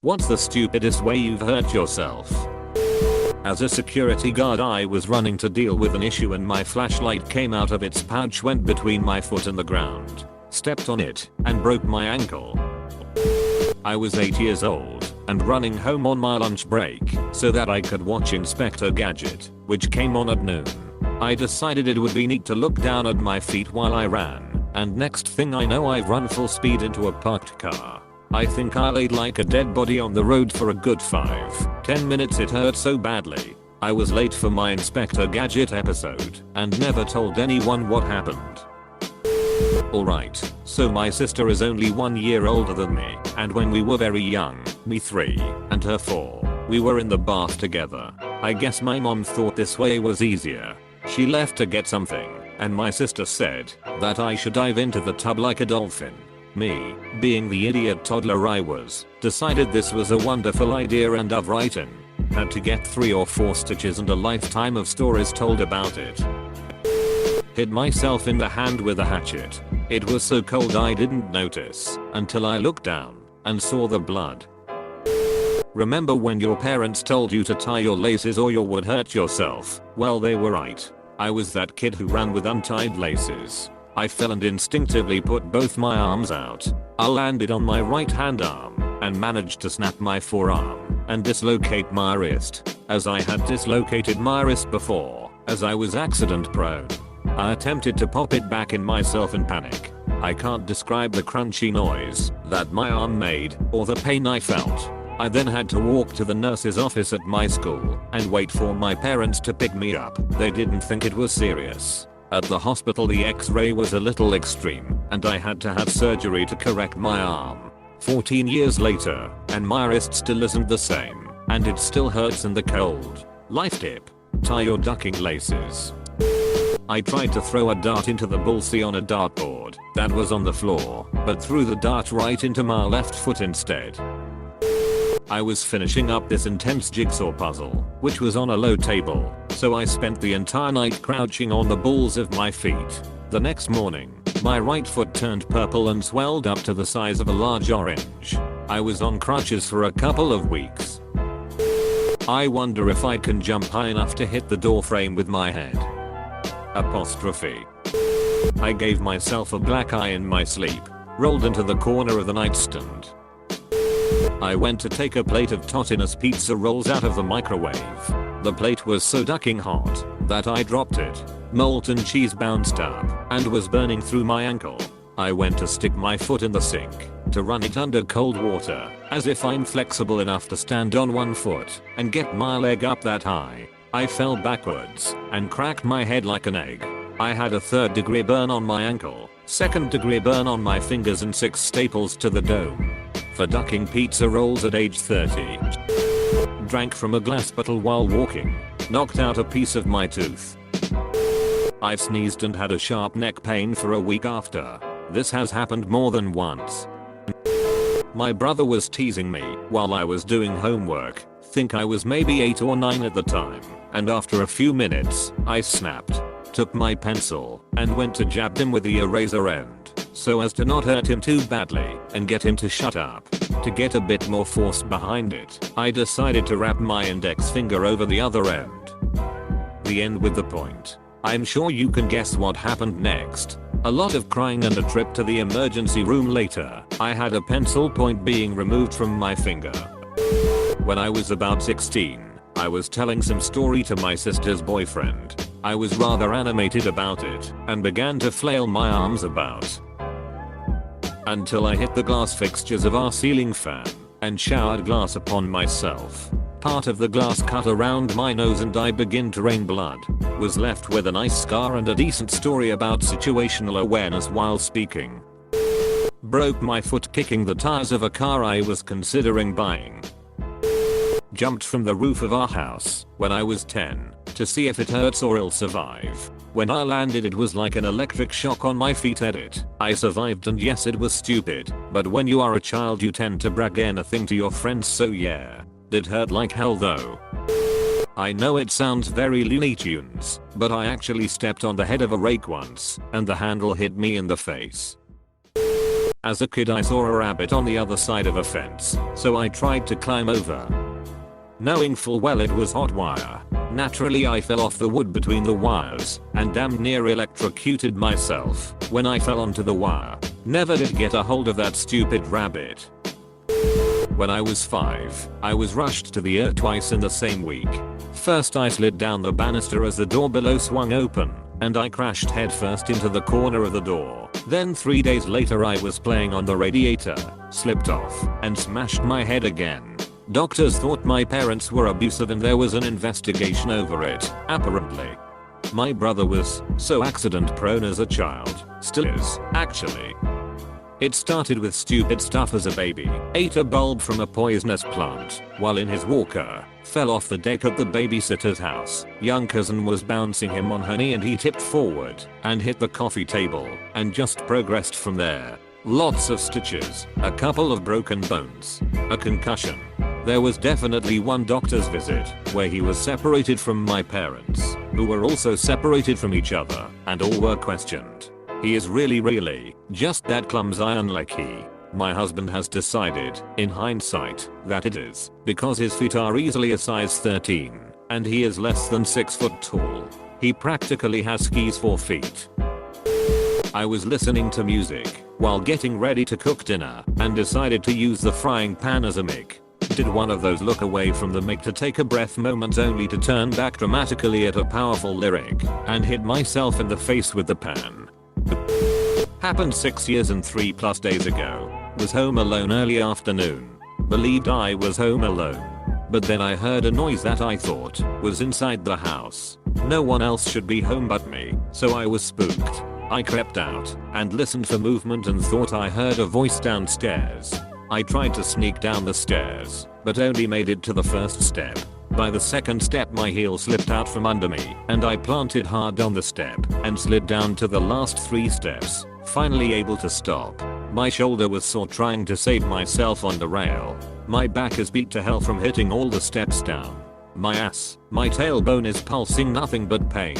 What's the stupidest way you've hurt yourself? As a security guard, I was running to deal with an issue and my flashlight came out of its pouch, went between my foot and the ground, stepped on it, and broke my ankle. I was 8 years old and running home on my lunch break so that I could watch Inspector Gadget, which came on at noon. I decided it would be neat to look down at my feet while I ran, and next thing I know I've run full speed into a parked car. I think I laid like a dead body on the road for a good 5-10 minutes. It hurt so badly. I was late for my Inspector Gadget episode and never told anyone what happened. Alright, so my sister is only 1 year older than me, and when we were very young, me 3 and her 4, we were in the bath together. I guess my mom thought this way was easier. She left to get something, and my sister said that I should dive into the tub like a dolphin. Me, being the idiot toddler I was, decided this was a wonderful idea and I've written. Had to get 3 or 4 stitches and a lifetime of stories told about it. Hit myself in the hand with a hatchet. It was so cold I didn't notice until I looked down and saw the blood. Remember when your parents told you to tie your laces or you would hurt yourself? Well, they were right. I was that kid who ran with untied laces. I fell and instinctively put both my arms out. I landed on my right hand arm and managed to snap my forearm and dislocate my wrist, as I had dislocated my wrist before, as I was accident prone. I attempted to pop it back in myself in panic. I can't describe the crunchy noise that my arm made or the pain I felt. I then had to walk to the nurse's office at my school and wait for my parents to pick me up. They didn't think it was serious. At the hospital the x-ray was a little extreme and I had to have surgery to correct my arm. 14 years later and my wrist still isn't the same and it still hurts in the cold. Life tip: tie your ducking laces. I tried to throw a dart into the bullseye on a dartboard that was on the floor, but threw the dart right into my left foot instead. I was finishing up this intense jigsaw puzzle, which was on a low table, so I spent the entire night crouching on the balls of my feet. The next morning, my right foot turned purple and swelled up to the size of a large orange. I was on crutches for a couple of weeks. I wonder if I can jump high enough to hit the door frame with my head. Apostrophe. I gave myself a black eye in my sleep, rolled into the corner of the nightstand. I went to take a plate of Totino's pizza rolls out of the microwave. The plate was so ducking hot that I dropped it. Molten cheese bounced up and was burning through my ankle. I went to stick my foot in the sink to run it under cold water, as if I'm flexible enough to stand on one foot and get my leg up that high. I fell backwards and cracked my head like an egg. I had a 3rd-degree burn on my ankle, 2nd-degree burn on my fingers and 6 staples to the dome. For ducking pizza rolls at age 30. Drank from a glass bottle while walking. Knocked out a piece of my tooth. I've sneezed and had a sharp neck pain for a week after. This has happened more than once. My brother was teasing me while I was doing homework. Think I was maybe 8 or 9 at the time, and after a few minutes, I snapped. Took my pencil and went to jab him with the eraser end so as to not hurt him too badly and get him to shut up. To get a bit more force behind it, I decided to wrap my index finger over the other end. The end with the point. I'm sure you can guess what happened next. A lot of crying and a trip to the emergency room later. I had a pencil point being removed from my finger. When I was about 16, I was telling some story to my sister's boyfriend. I was rather animated about it and began to flail my arms about until I hit the glass fixtures of our ceiling fan and showered glass upon myself. Part of the glass cut around my nose and I began to rain blood. Was left with a nice scar and a decent story about situational awareness while speaking. Broke my foot kicking the tires of a car I was considering buying. Jumped from the roof of our house when I was 10 to see if it hurts or I'll survive. When I landed it was like an electric shock on my feet. Edit. I survived and yes it was stupid, but when you are a child you tend to brag anything to your friends, so yeah. Did hurt like hell though. I know it sounds very Looney Tunes, but I actually stepped on the head of a rake once and the handle hit me in the face. As a kid I saw a rabbit on the other side of a fence, so I tried to climb over. Knowing full well it was hot wire, naturally I fell off the wood between the wires and damn near electrocuted myself when I fell onto the wire. Never did get a hold of that stupid rabbit. When I was 5, I was rushed to the ER twice in the same week. First I slid down the banister as the door below swung open, and I crashed headfirst into the corner of the door. Then 3 days later I was playing on the radiator, slipped off, and smashed my head again. Doctors thought my parents were abusive and there was an investigation over it, apparently. My brother was so accident prone as a child, still is, actually. It started with stupid stuff as a baby, ate a bulb from a poisonous plant while in his walker, fell off the deck at the babysitter's house. Young cousin was bouncing him on her knee and he tipped forward and hit the coffee table and just progressed from there. Lots of stitches, a couple of broken bones, a concussion. There was definitely one doctor's visit where he was separated from my parents, who were also separated from each other, and all were questioned. He is really just that clumsy unlucky. My husband has decided, in hindsight, that it is because his feet are easily a size 13 and he is less than 6 foot tall. He practically has skis for feet. I was listening to music while getting ready to cook dinner and decided to use the frying pan as a mic. Did one of those look away from the mic to take a breath moments only to turn back dramatically at a powerful lyric and hit myself in the face with the pan. Happened 6 years and 3+ days ago. Was home alone early afternoon. Believed I was home alone. But then I heard a noise that I thought was inside the house. No one else should be home but me, so I was spooked. I crept out and listened for movement and thought I heard a voice downstairs. I tried to sneak down the stairs, but only made it to the first step. By the second step my heel slipped out from under me and I planted hard on the step and slid down to the last 3 steps, finally able to stop. My shoulder was sore trying to save myself on the rail. My back is beat to hell from hitting all the steps down. My tailbone is pulsing nothing but pain.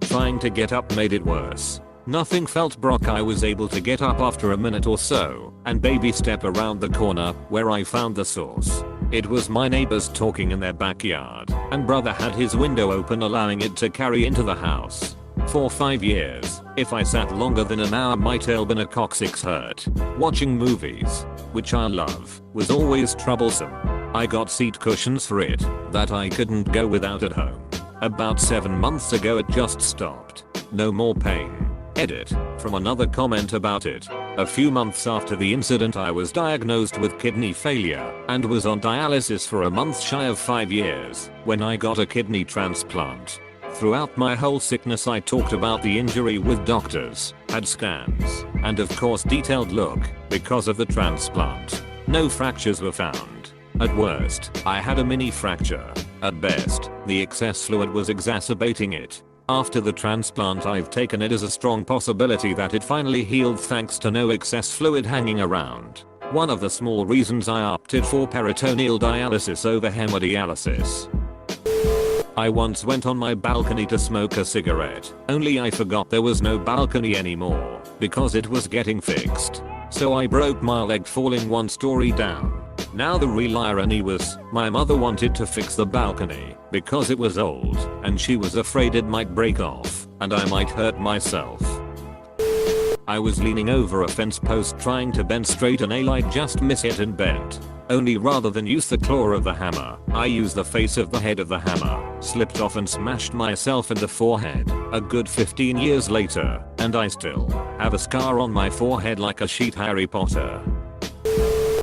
Trying to get up made it worse. Nothing felt broke. I was able to get up after a minute or so and baby step around the corner where I found the source. It was my neighbors talking in their backyard and brother had his window open allowing it to carry into the house. For 5 years, if I sat longer than an hour my tailbone coccyx hurt. Watching movies, which I love, was always troublesome. I got seat cushions for it that I couldn't go without at home. About 7 months ago it just stopped. No more pain. Edit from another comment about it. A few months after the incident I was diagnosed with kidney failure and was on dialysis for a month shy of 5 years when I got a kidney transplant. Throughout my whole sickness I talked about the injury with doctors, had scans, and of course detailed look because of the transplant. No fractures were found. At worst, I had a mini fracture. At best, the excess fluid was exacerbating it. After the transplant I've taken it as a strong possibility that it finally healed thanks to no excess fluid hanging around. One of the small reasons I opted for peritoneal dialysis over hemodialysis. I once went on my balcony to smoke a cigarette, only I forgot there was no balcony anymore because it was getting fixed. So I broke my leg falling 1 story down. Now the real irony was, my mother wanted to fix the balcony because it was old and she was afraid it might break off and I might hurt myself. I was leaning over a fence post trying to bend straight and I just missed it and bent. Only rather than use the claw of the hammer, I used the face of the head of the hammer, slipped off and smashed myself in the forehead. A good 15 years later, and I still have a scar on my forehead like a sheet Harry Potter.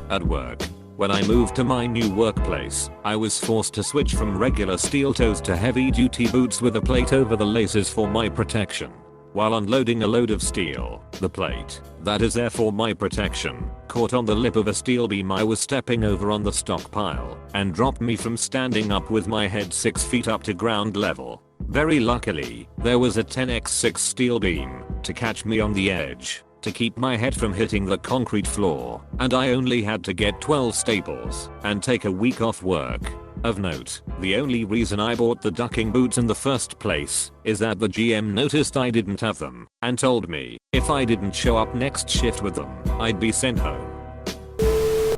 At work. When I moved to my new workplace, I was forced to switch from regular steel toes to heavy duty boots with a plate over the laces for my protection. While unloading a load of steel, the plate, that is there for my protection, caught on the lip of a steel beam I was stepping over on the stockpile and dropped me from standing up with my head 6 feet up to ground level. Very luckily, there was a 10x6 steel beam to catch me on the edge to keep my head from hitting the concrete floor, and I only had to get 12 staples and take a week off work. Of note, the only reason I bought the ducking boots in the first place is that the GM noticed I didn't have them and told me if I didn't show up next shift with them, I'd be sent home.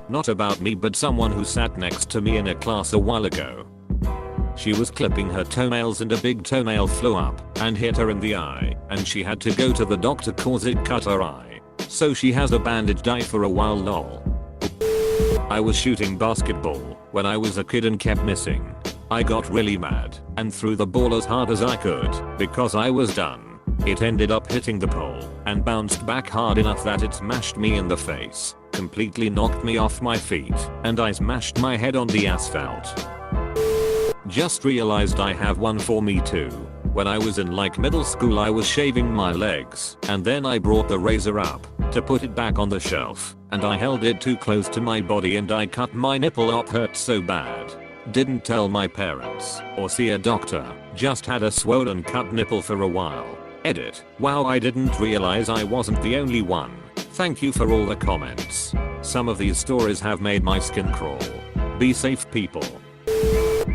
Not about me, but someone who sat next to me in a class a while ago. She was clipping her toenails and a big toenail flew up and hit her in the eye, and she had to go to the doctor cause it cut her eye. So she has a bandaged eye for a while lol. I was shooting basketball when I was a kid and kept missing. I got really mad and threw the ball as hard as I could because I was done. It ended up hitting the pole and bounced back hard enough that it smashed me in the face, completely knocked me off my feet, and I smashed my head on the asphalt. Just realized I have one for me too. When I was in like middle school, I was shaving my legs and then I brought the razor up to put it back on the shelf and I held it too close to my body and I cut my nipple up. Hurt so bad. Didn't tell my parents or see a doctor, just had a swollen cut nipple for a while. Edit. Wow, I didn't realize I wasn't the only one. Thank you for all the comments. Some of these stories have made my skin crawl. Be safe people.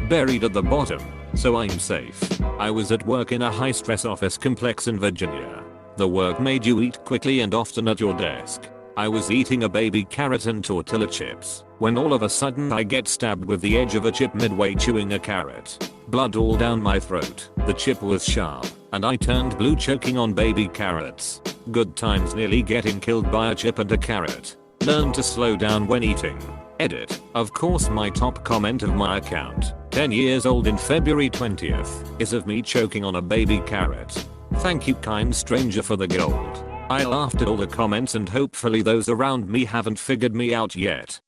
Buried at the bottom, so I'm safe. I was at work in a high-stress office complex in Virginia. The work made you eat quickly and often at your desk. I was eating a baby carrot and tortilla chips when all of a sudden I get stabbed with the edge of a chip midway chewing a carrot. Blood all down my throat. The chip was sharp and I turned blue choking on baby carrots. Good times nearly getting killed by a chip and a carrot. Learn to slow down when eating. Edit. Of course, my top comment of my account, 10 years old in February 20th, is of me choking on a baby carrot. Thank you, kind stranger, for the gold. I laughed at all the comments and hopefully those around me haven't figured me out yet.